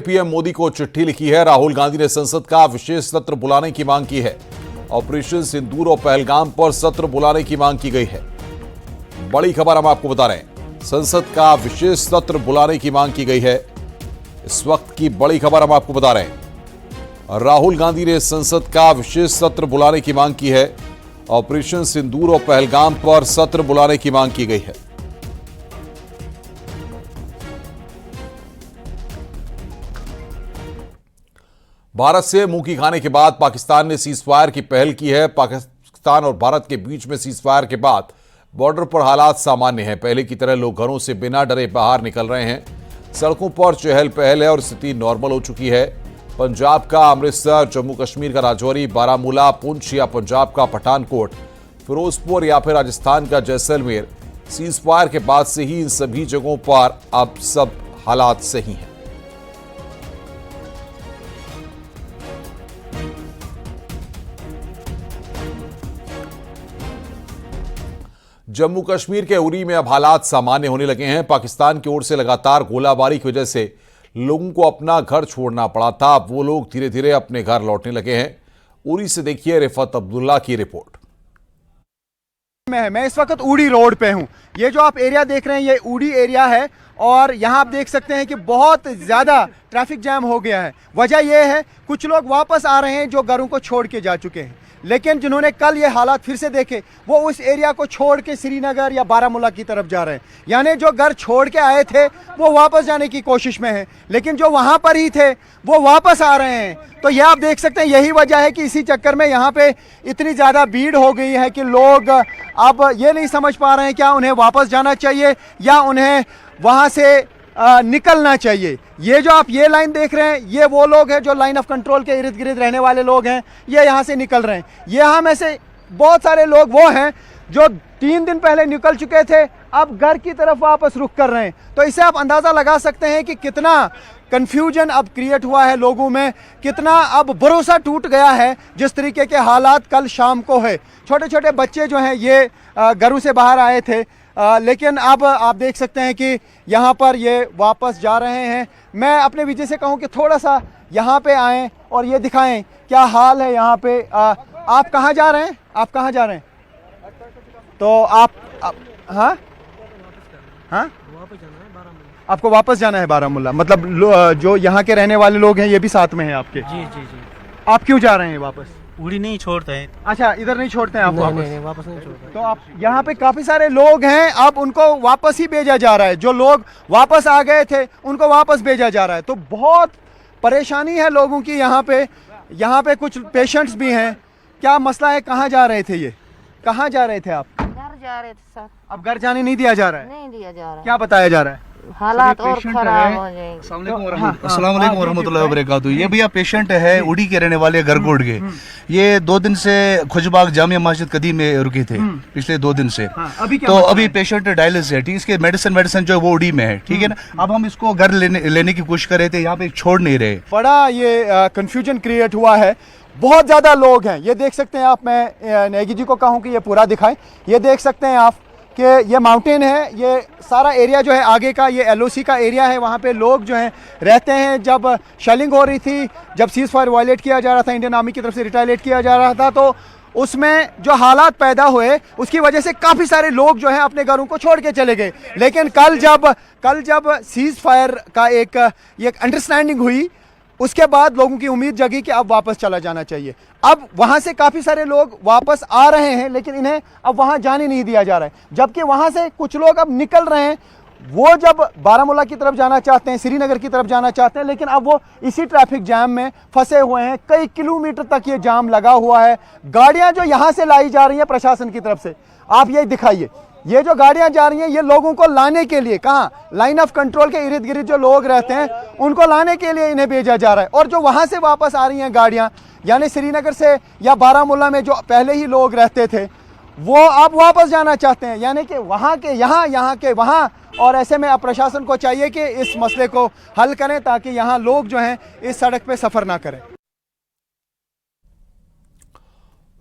PM Modi को चिट्ठी लिखी है। राहुल गांधी ने संसद का विशेष सत्र बुलाने की मांग की है। ऑपरेशन सिंदूर और पहलगाम पर सत्र बुलाने की मांग की गई है। बड़ी खबर हम आपको बता रहे हैं, संसद का विशेष सत्र बुलाने की मांग की गई है। इस वक्त की बड़ी खबर हम आपको बता रहे हैं, राहुल गांधी ने संसद का विशेष सत्र बुलाने की मांग की है। ऑपरेशन सिंदूर और पहलगाम पर सत्र बुलाने की मांग की गई है। भारत से मुंह की खाने के बाद पाकिस्तान ने सीजफायर की पहल की है। पाकिस्तान और भारत के बीच में सीजफायर के बाद बॉर्डर पर हालात सामान्य हैं। पहले की तरह लोग घरों से बिना डरे बाहर निकल रहे हैं। सड़कों पर चहल पहल है और स्थिति नॉर्मल हो चुकी है। पंजाब का अमृतसर, जम्मू कश्मीर का राजौरी, बारामूला, पुंछ या पंजाब का पठानकोट, फिरोजपुर या फिर राजस्थान का जैसलमेर, सीजफायर के बाद से ही इन सभी जगहों पर अब सब हालात सही हैं। जम्मू कश्मीर के उरी में अब हालात सामान्य होने लगे हैं। पाकिस्तान की ओर से लगातार गोलाबारी की वजह से लोगों को अपना घर छोड़ना पड़ा था। अब वो लोग धीरे धीरे अपने घर लौटने लगे हैं। उरी से देखिए रिफत अब्दुल्ला की रिपोर्ट। मैं इस वक्त उड़ी रोड पे हूँ। ये जो आप एरिया देख रहे हैं ये उड़ी एरिया है और यहाँ आप देख सकते हैं कि बहुत ज़्यादा ट्रैफिक जैम हो गया है। वजह यह है कुछ लोग वापस आ रहे हैं जो घरों को छोड़ के जा चुके हैं, लेकिन जिन्होंने कल ये हालात फिर से देखे वो उस एरिया को छोड़ के श्रीनगर या बारामूला की तरफ जा रहे हैं। यानी जो घर छोड़ के आए थे वो वापस जाने की कोशिश में हैं, लेकिन जो वहाँ पर ही थे वो वापस आ रहे हैं। तो ये आप देख सकते हैं, यही वजह है कि इसी चक्कर में यहाँ पे इतनी ज़्यादा भीड़ हो गई है कि लोग अब ये नहीं समझ पा रहे हैं क्या उन्हें वापस जाना चाहिए या उन्हें वहाँ से निकलना चाहिए। ये जो आप ये लाइन देख रहे हैं ये वो लोग हैं जो लाइन ऑफ कंट्रोल के इर्द गिर्द रहने वाले लोग हैं। ये यहाँ से निकल रहे हैं। यहाँ में से बहुत सारे लोग वो हैं जो 3 दिन पहले निकल चुके थे, अब घर की तरफ वापस रुख कर रहे हैं। तो इससे आप अंदाज़ा लगा सकते हैं कि कितना कन्फ्यूजन अब क्रिएट हुआ है लोगों में, कितना अब भरोसा टूट गया है जिस तरीके के हालात कल शाम को है। छोटे छोटे बच्चे जो हैं ये घरों से बाहर आए थे, लेकिन अब आप देख सकते हैं कि यहाँ पर ये वापस जा रहे हैं। मैं अपने विजय से कहूँ कि थोड़ा सा यहाँ पे आएँ और ये दिखाएं क्या हाल है यहाँ पे। आप कहाँ जा रहे हैं? आप कहाँ जा रहे हैं? तो आप हाँ आपको वापस जाना है बारामूला? मतलब जो यहाँ के रहने वाले लोग हैं ये भी साथ में हैं आपके? जी जी जी। आप क्यों जा रहे हैं वापस? उड़ी नहीं छोड़ते हैं। अच्छा, इधर नहीं छोड़ते हैं आप? नहीं, वापस नहीं छोड़ते। तो आप यहाँ पे काफी सारे लोग हैं, अब उनको वापस ही भेजा जा रहा है। जो लोग वापस आ गए थे उनको वापस भेजा जा रहा है। तो बहुत परेशानी है लोगों की यहाँ पे कुछ पेशेंट्स भी हैं। क्या मसला है? कहाँ जा रहे थे? ये कहाँ जा रहे थे आप? घर जा रहे थे सर। अब घर जाने नहीं दिया जा रहा है? नहीं दिया जा रहा है। क्या बताया जा रहा है? हालात और खराब हो जाएंगे। अस्सलाम वालेकुम वरहमतुल्लाहि वबरकातुहू। ये भैया पेशेंट है उड़ी के रहने वाले गरगोड़ के। ये 2 दिन से खुजबाग जामिया मस्जिद कदीम में रुके थे पिछले 2 दिन से। तो अभी पेशेंट डायलिसिस है, ठीक। इसके मेडिसिन जो है वो उड़ी में है, ठीक है ना। अब हम इसको घर लेने की कोशिश कर रहे थे, यहाँ पे छोड़ नहीं रहे। बड़ा ये कंफ्यूजन क्रिएट हुआ है। बहुत ज़्यादा लोग हैं, ये देख सकते हैं आप। मैं नेगी जी को कहूँ कि ये पूरा दिखाएं। ये देख सकते हैं आप कि ये माउंटेन है, ये सारा एरिया जो है आगे का ये LOC का एरिया है। वहाँ पे लोग जो हैं रहते हैं। जब शेलिंग हो रही थी, जब सीज फायर वायलेट किया जा रहा था, इंडियन आर्मी की तरफ से रिटालिएट किया जा रहा था, तो उसमें जो हालात पैदा हुए उसकी वजह से काफ़ी सारे लोग जो हैं अपने घरों को छोड़ के चले गए। लेकिन कल जब सीज फायर का एक अंडरस्टैंडिंग हुई उसके बाद लोगों की उम्मीद जगी कि अब वापस चला जाना चाहिए। अब वहाँ से काफ़ी सारे लोग वापस आ रहे हैं, लेकिन इन्हें अब वहाँ जाने नहीं दिया जा रहा है। जबकि वहाँ से कुछ लोग अब निकल रहे हैं, वो जब बारामूला की तरफ जाना चाहते हैं, श्रीनगर की तरफ जाना चाहते हैं, लेकिन अब वो इसी ट्रैफिक जाम में फंसे हुए हैं। कई किलोमीटर तक ये जाम लगा हुआ है। गाड़ियाँ जो यहाँ से लाई जा रही हैं प्रशासन की तरफ से, आप ये दिखाइए, ये जो गाड़ियां जा रही हैं ये लोगों को लाने के लिए, कहाँ? लाइन ऑफ कंट्रोल के इर्द गिर्द जो लोग रहते हैं उनको लाने के लिए इन्हें भेजा जा रहा है। और जो वहां से वापस आ रही हैं गाड़ियां, यानी श्रीनगर से या बारामूला में जो पहले ही लोग रहते थे वो अब वापस जाना चाहते हैं, यानी कि वहाँ के यहाँ के वहाँ। और ऐसे में अब प्रशासन को चाहिए कि इस मसले को हल करें ताकि यहाँ लोग जो हैं इस सड़क पर सफ़र ना करें।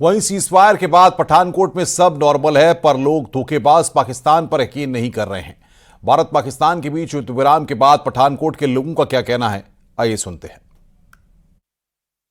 वहीं सीजफायर के बाद पठानकोट में सब नॉर्मल है, पर लोग धोखेबाज पाकिस्तान पर यकीन नहीं कर रहे हैं। भारत पाकिस्तान के बीच युद्ध विराम के बाद पठानकोट के लोगों का क्या कहना है, आइए सुनते हैं।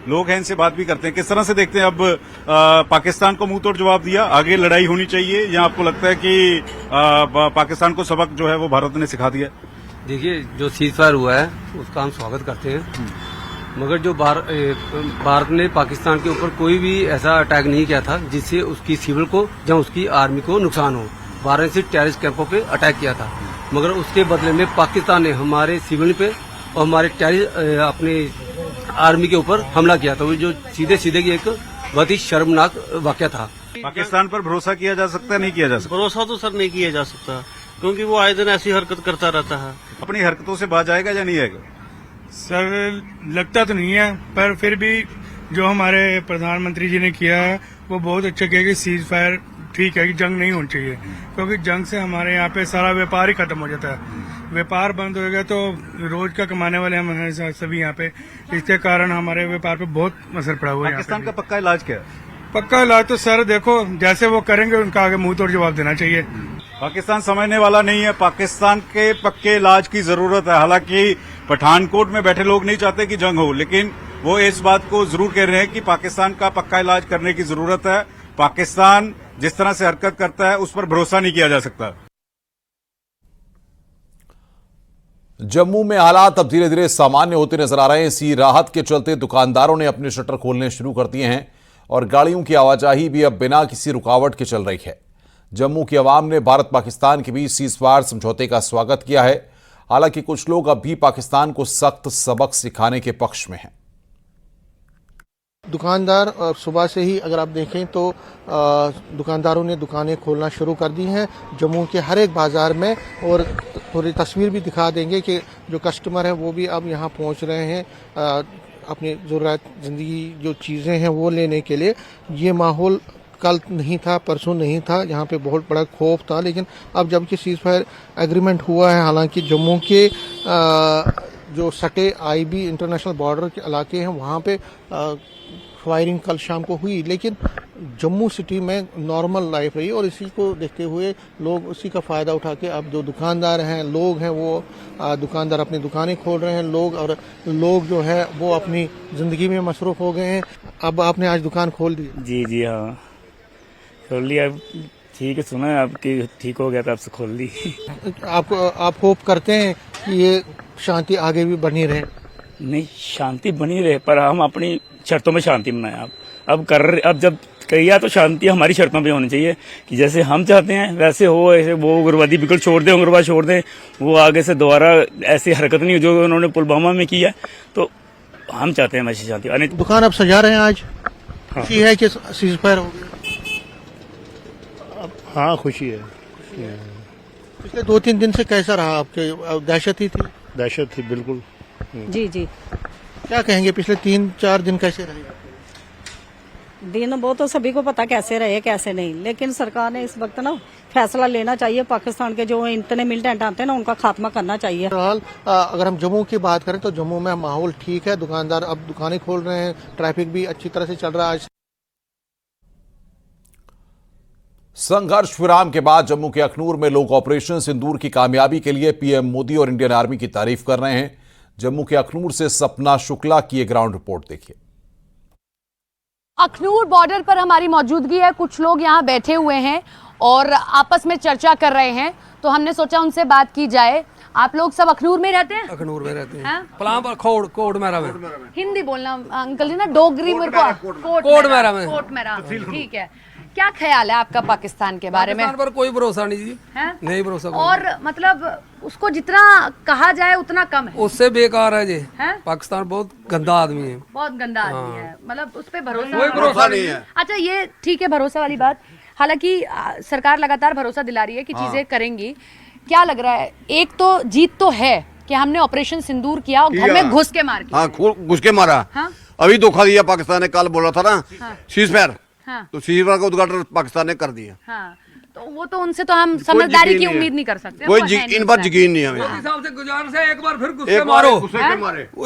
लोग हैं, इनसे बात भी करते हैं। किस तरह से देखते हैं अब पाकिस्तान को मुंह तोड़ जवाब दिया, आगे लड़ाई होनी चाहिए, या आपको लगता है कि पाकिस्तान को सबक जो है वो भारत ने सिखा दिया? देखिए, जो सीज फायर हुआ है उसका हम स्वागत करते हैं, मगर जो भारत ने पाकिस्तान के ऊपर कोई भी ऐसा अटैक नहीं किया था जिससे उसकी सिविल को या उसकी आर्मी को नुकसान हो। वाराणसी टेररिस्ट कैंपों पे अटैक किया था, मगर उसके बदले में पाकिस्तान ने हमारे सिविल पे और हमारे अपने आर्मी के ऊपर हमला किया था, जो सीधे सीधे की एक बहुत ही शर्मनाक वाकया था। पाकिस्तान पर भरोसा किया जा सकता है, नहीं किया जा सकता? भरोसा तो सर नहीं किया जा सकता, क्योंकि वो आए दिन ऐसी हरकत करता रहता है। अपनी हरकतों से बाज आएगा या नहीं आएगा? सर लगता तो नहीं है, पर फिर भी जो हमारे प्रधानमंत्री जी ने किया है वो बहुत अच्छा किया कि सीज फायर ठीक है कि जंग नहीं होनी चाहिए, क्योंकि जंग से हमारे यहाँ पे सारा व्यापार ही खत्म हो जाता है। व्यापार बंद हो गया तो रोज का कमाने वाले हम हैं सभी यहाँ पे, इसके कारण हमारे व्यापार पे बहुत असर पड़ा हुआ है। पाकिस्तान का पक्का इलाज क्या है? पक्का इलाज तो सर देखो, जैसे वो करेंगे उनका आगे मुंह तोड़ जवाब देना चाहिए। पाकिस्तान समझने वाला नहीं है, पाकिस्तान के पक्के इलाज की जरूरत है। हालांकि पठानकोट में बैठे लोग नहीं चाहते कि जंग हो, लेकिन वो इस बात को जरूर कह रहे हैं कि पाकिस्तान का पक्का इलाज करने की जरूरत है। पाकिस्तान जिस तरह से हरकत करता है उस पर भरोसा नहीं किया जा सकता। जम्मू में हालात अब धीरे धीरे सामान्य होते नजर आ रहे हैं। इसी राहत के चलते दुकानदारों ने अपने शटर खोलने शुरू कर दिए हैं और गाड़ियों की आवाजाही भी अब बिना किसी रुकावट के चल रही है। जम्मू की आवाम ने भारत पाकिस्तान के बीच सीजफायर समझौते का स्वागत किया है। हालांकि कुछ लोग अब भी पाकिस्तान को सख्त सबक सिखाने के पक्ष में हैं। दुकानदार सुबह से ही अगर आप देखें तो दुकानदारों ने दुकानें खोलना शुरू कर दी हैं जम्मू के हर एक बाजार में, और थोड़ी तस्वीर भी दिखा देंगे कि जो कस्टमर हैं वो भी अब यहाँ पहुँच रहे हैं अपनी ज़रूरत ज़िंदगी जो चीज़ें हैं वो लेने के लिए। ये माहौल कल नहीं था, परसों नहीं था, यहाँ पे बहुत बड़ा खौफ था, लेकिन अब जबकि सीज फायर एग्रीमेंट हुआ है, हालांकि जम्मू के जो सटे आईबी इंटरनेशनल बॉर्डर के इलाके हैं वहाँ पे फायरिंग कल शाम को हुई, लेकिन जम्मू सिटी में नॉर्मल लाइफ रही, और इसी को देखते हुए लोग उसी का फ़ायदा उठा के अब जो दुकानदार हैं, लोग हैं, वो दुकानदार अपनी दुकानें खोल रहे हैं, लोग जो है वो अपनी ज़िंदगी में मसरूफ़ हो गए हैं। अब आपने आज दुकान खोल दी? जी हाँ, खोल लिया। ठीक है, सुना है आपकी ठीक हो गया था, आपसे खोल ली। आप होप करते हैं कि ये शांति आगे भी बनी रहे? नहीं, शांति बनी रहे, पर हम अपनी शर्तों में शांति बनाए। अब जब किया तो शांति हमारी शर्तों पे होनी चाहिए कि जैसे हम चाहते हैं वैसे हो। ऐसे वो उग्रवादी बिल्कुल छोड़ दें, उग्रवाद छोड़ दें, वो आगे से दोबारा ऐसी हरकत नहीं जो उन्होंने पुलवामा में किया, तो हम चाहते हैं वैसी शांति। दुकान अब सजा रहे हैं आज? हाँ। खुशी है कि सीज फायर हो गया? हाँ, खुशी है। पिछले 2-3 दिन से कैसा रहा आपके? दहशत ही थी? दहशत थी, बिल्कुल। जी। क्या कहेंगे, पिछले 3-4 दिन कैसे रहे? दिन वो तो सभी को पता कैसे रहे कैसे नहीं, लेकिन सरकार ने इस वक्त ना फैसला लेना चाहिए। पाकिस्तान के जो इतने मिलिटेंट आते हैं ना, उनका खात्मा करना चाहिए। फिलहाल अगर हम जम्मू की बात करें तो जम्मू में माहौल ठीक है, दुकानदार अब दुकानें खोल रहे हैं, ट्रैफिक भी अच्छी तरह से चल रहा है। आज संघर्ष विराम के बाद जम्मू के अखनूर में लोग ऑपरेशन सिंदूर की कामयाबी के लिए पीएम मोदी और इंडियन आर्मी की तारीफ कर रहे हैं। जम्मू के अखनूर से सपना शुक्ला की एक ग्राउंड रिपोर्ट देखिए। अखनूर बॉर्डर पर हमारी मौजूदगी है, कुछ लोग यहाँ बैठे हुए हैं और आपस में चर्चा कर रहे हैं, तो हमने सोचा उनसे बात की जाए। आप लोग सब अखनूर में रहते हैं? अखनूर में रहते हैं। पलाम कोट मेरा में। हिंदी बोलना अंकल जी ना, डोगरी मेरे को कोट मेरा। ठीक है, क्या ख्याल है आपका पाकिस्तान के बारे में? पर कोई भरोसा नहीं जी, नहीं भरोसा। और मतलब उसको जितना कहा जाए उतना कम है, उससे बेकार है जी। पाकिस्तान बहुत गंदा आदमी है, बहुत गंदा आदमी है, मतलब उस पर भरोसा नहीं है। अच्छा, ये ठीक है, भरोसा वाली बात। हालांकि सरकार लगातार भरोसा दिला रही है कि चीजें करेंगी। क्या लग रहा है, एक तो जीत तो है कि हमने ऑपरेशन सिंदूर किया और घर में घुस के मार किया। घुस के मारा। अभी धोखा दिया पाकिस्तान ने, कल बोला था ना सीज फायर, तो सीज फायर का उद्घाटन पाकिस्तान ने कर दिया। तो वो तो उनसे तो हम समझदारी की उम्मीद नहीं कर सकते, कोई इन पर यकीन नहीं है हमें। हिसाब से गुजारिश है, एक बार फिर गुस्से मारो,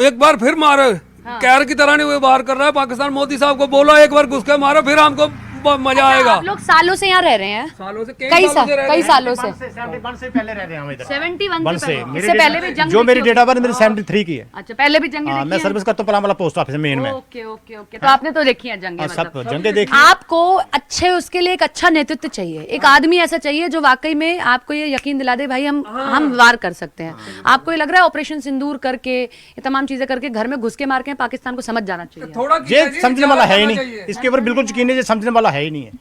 एक बार फिर मारो। कैर की तरह नहीं वो बार कर रहा है पाकिस्तान। मोदी साहब को बोलो एक बार घुस के मारो, फिर हमको मजा आएगा। आप लोग सालों से यहाँ रह रहे हैं? सालों से कई सालों से 71 से पहले रह रहे हैं हम इधर। 71 से पहले? इससे पहले भी जंग जो मेरी डेट ऑफ बर्थ मेरी 73 की है। अच्छा, पहले भी जंग मैं सर्विस करता हूँ पलामला पोस्ट ऑफिस मेन में। ओके ओके ओके, तो आपने तो देखी है जंगें? सब मतलब जंगे देखी। आपको अच्छे, उसके लिए एक अच्छा नेतृत्व चाहिए, एक आदमी ऐसा चाहिए जो वाकई में आपको ये यकीन दिला दे भाई हम वार कर सकते हैं। आपको ये लग रहा है ऑपरेशन सिंदूर करके, ये तमाम चीजें करके घर में घुस के मार के पाकिस्तान को समझ जाना चाहिए। ये समझने वाला है ही नहीं, इसके ऊपर बिल्कुल यकीन नहीं, समझने वाला है ही नहीं है,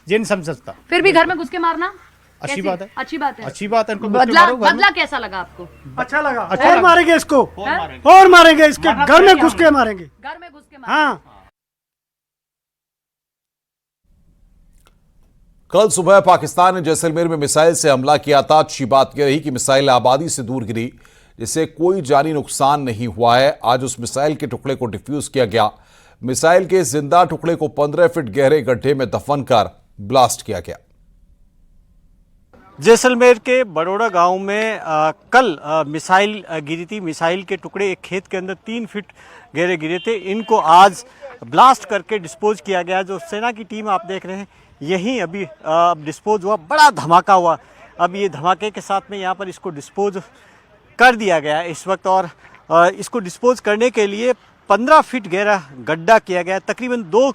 ये नहीं समझ सकता। फिर भी घर में घुस के मारना अच्छी बात है, अच्छी बात है, अच्छी बात है। बदला कैसा लगा आपको? अच्छा लगा। और मारेंगे इसको, और मारेंगे इसके घर में घुस के मारेंगे, घर में घुस के हाँ। कल सुबह पाकिस्तान ने जैसलमेर में मिसाइल से हमला किया था। अच्छी बात यह रही कि मिसाइल आबादी से दूर गिरी, जिससे कोई जानी नुकसान नहीं हुआ है। आज उस मिसाइल के टुकड़े को डिफ्यूज किया गया। मिसाइल के जिंदा टुकड़े को 15 फीट गहरे गड्ढे में दफन कर ब्लास्ट किया गया। जैसलमेर के बड़ोड़ा गांव में कल मिसाइल गिरी थी। मिसाइल के टुकड़े एक खेत के अंदर 3 फीट गहरे गिरे थे। इनको आज ब्लास्ट करके डिस्पोज किया गया। जो सेना की टीम आप देख रहे हैं, यहीं अभी डिस्पोज हुआ, बड़ा धमाका हुआ। अब ये धमाके के साथ में यहाँ पर इसको डिस्पोज कर दिया गया इस वक्त। और इसको डिस्पोज करने के लिए 15 फीट गहरा गड्ढा किया गया। तकरीबन 2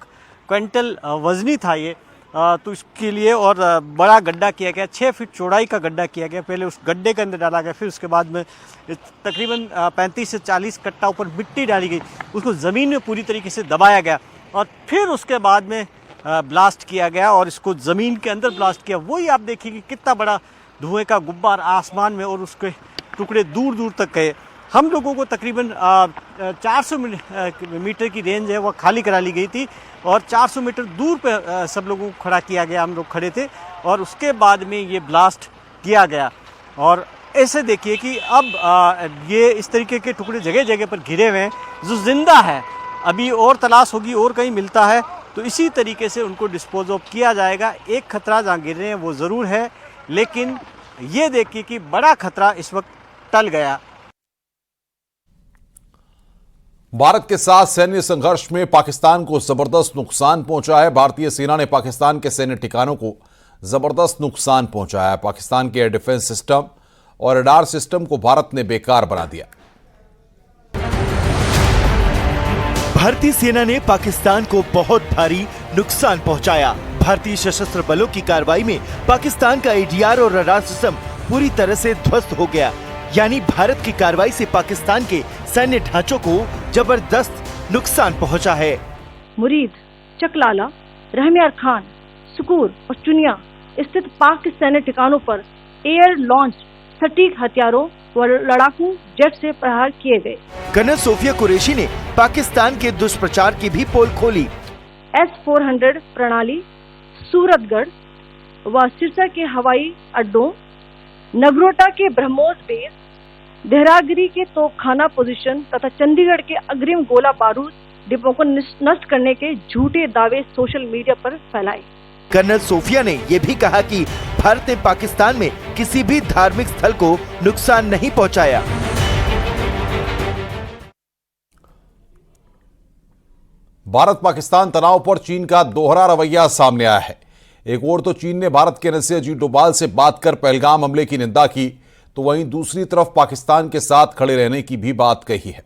क्विंटल वजनी था ये, तो इसके लिए और बड़ा गड्ढा किया गया। 6 फीट चौड़ाई का गड्ढा किया गया। पहले उस गड्ढे के अंदर डाला गया, फिर उसके बाद में तकरीबन 35 से 40 कट्टा ऊपर मिट्टी डाली गई, उसको ज़मीन में पूरी तरीके से दबाया गया और फिर उसके बाद में ब्लास्ट किया गया और इसको ज़मीन के अंदर ब्लास्ट किया। वही आप देखिए कितना बड़ा धुएं का गुब्बार आसमान में, और उसके टुकड़े दूर दूर तक गए। हम लोगों को तकरीबन 400 मीटर की रेंज है वो खाली करा ली गई थी और 400 मीटर दूर पे सब लोगों को खड़ा किया गया। हम लोग खड़े थे और उसके बाद में ये ब्लास्ट किया गया। और ऐसे देखिए कि अब ये इस तरीके के टुकड़े जगह जगह पर घिरे हुए हैं। जो जिंदा है अभी और तलाश होगी और कहीं मिलता है तो इसी तरीके से उनको डिस्पोज ऑफ किया जाएगा। एक खतरा जहाँ गिर रहे हैं वो ज़रूर है, लेकिन ये देखिए कि बड़ा खतरा इस वक्त टल गया। भारत के साथ सैन्य संघर्ष में पाकिस्तान को जबरदस्त नुकसान पहुंचा है। भारतीय सेना ने पाकिस्तान के सैन्य ठिकानों को जबरदस्त नुकसान पहुंचाया है। पाकिस्तान के एयर डिफेंस सिस्टम और रडार सिस्टम को भारत ने बेकार बना दिया। भारतीय सेना ने पाकिस्तान को बहुत भारी नुकसान पहुंचाया। भारतीय सशस्त्र बलों की कार्रवाई में पाकिस्तान का एडीआर और रडार सिस्टम पूरी तरह से ध्वस्त हो गया। यानी भारत की कार्रवाई से पाकिस्तान के सैन्य ढांचों को जबरदस्त नुकसान पहुंचा है। मुरीद, चकलाला, रहमियार खान, सुकूर और चुनिया स्थित पाक के सैन्य ठिकानों पर एयर लॉन्च सटीक हथियारों व लड़ाकू जेट से प्रहार किए गए। कर्नल सोफिया कुरैशी ने पाकिस्तान के दुष्प्रचार की भी पोल खोली। S-400 प्रणाली सूरतगढ़ व सिरसा के हवाई अड्डों, नगरोटा के ब्रह्मोस बेस, देहरागिरी के तोपखाना पोजीशन तथा चंडीगढ़ के अग्रिम गोला बारूद डिपो को नष्ट करने के झूठे दावे सोशल मीडिया पर फैलाए। कर्नल सोफिया ने यह भी कहा कि भारत ने पाकिस्तान में किसी भी धार्मिक स्थल को नुकसान नहीं पहुंचाया। भारत पाकिस्तान तनाव पर चीन का दोहरा रवैया सामने आया है। एक ओर तो चीन ने भारत के एनएसए अजीत डोभाल से बात कर पहलगाम हमले की निंदा की, तो वहीं दूसरी तरफ पाकिस्तान के साथ खड़े रहने की भी बात कही है।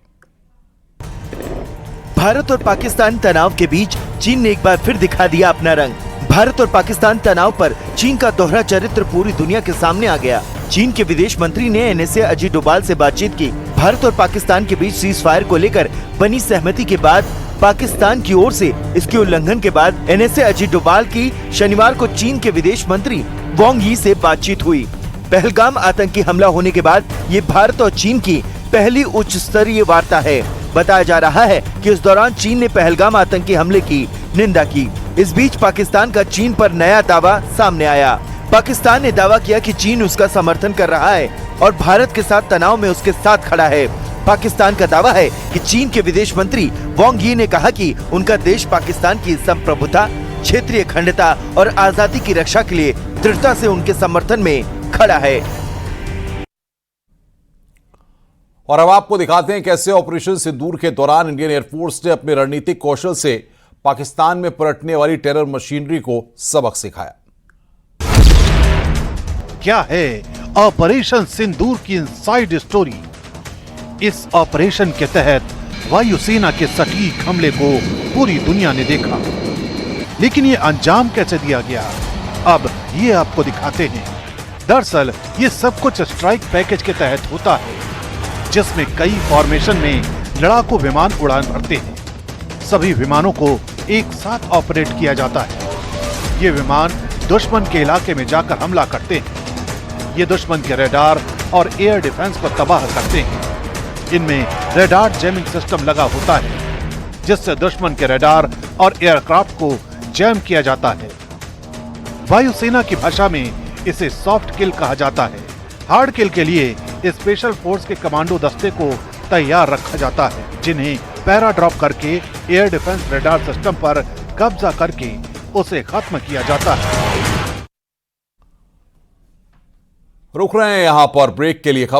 भारत और पाकिस्तान तनाव के बीच चीन ने एक बार फिर दिखा दिया अपना रंग। भारत और पाकिस्तान तनाव पर चीन का दोहरा चरित्र पूरी दुनिया के सामने आ गया। चीन के विदेश मंत्री ने एनएसए अजीत डोभाल से बातचीत की। भारत और पाकिस्तान के बीच सीज फायर को लेकर बनी सहमति के बाद पाकिस्तान की ओर से इसके उल्लंघन के बाद एनएसए अजीत डोभाल की शनिवार को चीन के विदेश मंत्री वांग यी से बातचीत हुई। पहलगाम आतंकी हमला होने के बाद ये भारत और चीन की पहली उच्च स्तरीय वार्ता है। बताया जा रहा है कि इस दौरान चीन ने पहलगाम आतंकी हमले की निंदा की। इस बीच पाकिस्तान का चीन पर नया दावा सामने आया। पाकिस्तान ने दावा किया कि चीन उसका समर्थन कर रहा है और भारत के साथ तनाव में उसके साथ खड़ा है। पाकिस्तान का दावा है कि चीन के विदेश मंत्री वांग यी ने कहा कि उनका देश पाकिस्तान की संप्रभुता, क्षेत्रीय अखंडता और आजादी की रक्षा के लिए दृढ़ता से उनके समर्थन में खड़ा है। और अब आपको दिखाते हैं कैसे ऑपरेशन सिंदूर के दौरान इंडियन एयरफोर्स ने अपने रणनीतिक कौशल से पाकिस्तान में पलटने वाली टेरर मशीनरी को सबक सिखाया। क्या है ऑपरेशन सिंदूर की इनसाइड स्टोरी? इस ऑपरेशन के तहत वायुसेना के सटीक हमले को पूरी दुनिया ने देखा, लेकिन ये अंजाम कैसे दिया गया, अब ये आपको दिखाते हैं। दरअसल ये सब कुछ स्ट्राइक पैकेज के तहत होता है, जिसमें कई फॉर्मेशन में लड़ाकू विमान उड़ान भरते हैं। सभी विमानों को एक साथ ऑपरेट किया जाता है। ये विमान दुश्मन के इलाके में जाकर हमला करते हैं। ये दुश्मन के रडार और एयर डिफेंस को तबाह करते हैं। इनमें रडार जैमिंग सिस्टम लगा होता है, जिससे दुश्मन के रडार और एयरक्राफ्ट को जैम किया जाता है। वायुसेना की भाषा में इसे सॉफ्ट किल कहा जाता है। हार्ड किल के लिए स्पेशल फोर्स के कमांडो दस्ते को तैयार रखा जाता है, जिन्हें पैरा ड्रॉप करके एयर डिफेंस रडार सिस्टम पर कब्जा करके उसे खत्म किया जाता है। रुक रहे हैं यहां पर ब्रेक के लिए। खबर